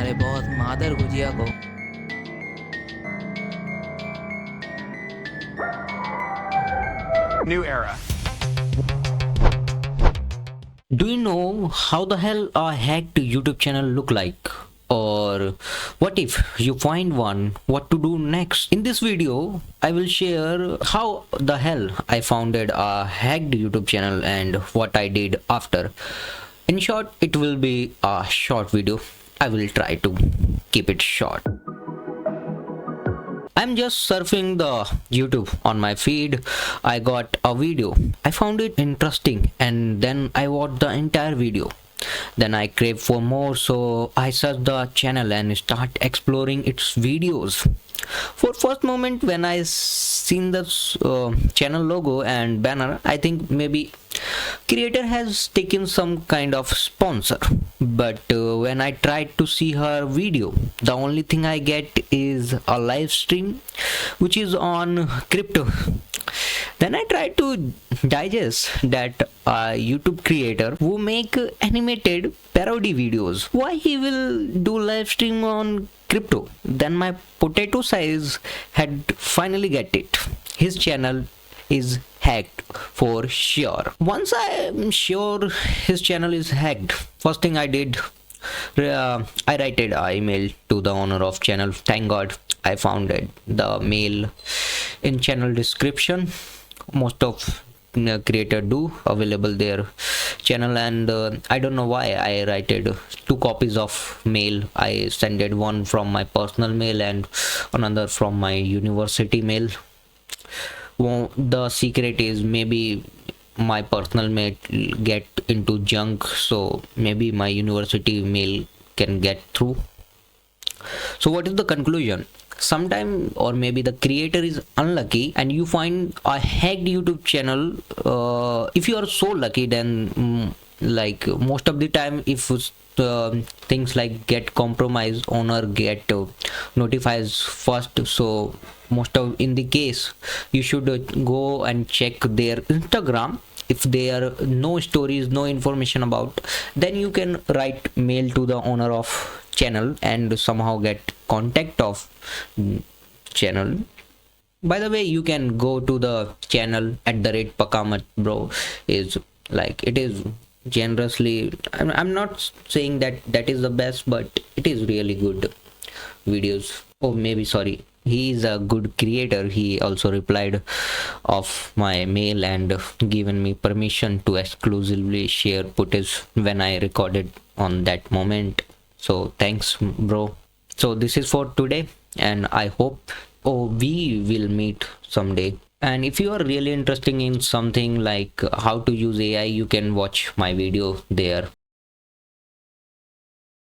हमारे बॉस मादर गुजिया को। New era. Do you know how the hell a hacked YouTube channel look like? Or what if you find one, what to do next? In this video, I will share how the hell I founded a hacked YouTube channel and what I did after. In short, it will be a short video. I will try to keep it short. I'm just surfing the YouTube on my feed. I got a video. I found it interesting and then I watched the entire video. Then I craved for more, so I searched the channel and start exploring its videos. For first moment when I seen the channel logo and banner, I think maybe creator has taken some kind of sponsor. But when I tried to see her video, the only thing I get is a live stream which is on crypto. Then I tried to digest that YouTube creator who make animated parody videos. Why he will do live stream on crypto? Then my potato size had finally get it. His channel is hacked for sure. Once I am sure his channel is hacked, first thing I did, I wrote an email to the owner of channel. Thank God I found it. The mail in channel description. Most of creator do available their channel, and I don't know why I wrote 2 copies of mail. I sent it, one from my personal mail and another from my university mail. Well, the secret is maybe my personal mail get into junk, so maybe my university mail can get through. So what is the conclusion? Sometime or maybe the creator is unlucky and you find a hacked YouTube channel. If you are so lucky, then like most of the time, if things like get compromised, owner get notifies first. So most of in the case, you should go and check their Instagram. If there are no stories, no information about, then you can write mail to the owner of channel and somehow get contact of channel. By the way, you can go to the channel at the rate paka bro. Is like, it is generously, I'm not saying that that is the best, but it is really good videos. Oh, maybe sorry, he is a good creator. He also replied of my mail and given me permission to exclusively share footage when I recorded on that moment. So thanks, bro. So this is for today, and I hope we will meet someday. And if you are really interested in something like how to use AI, you can watch my video there.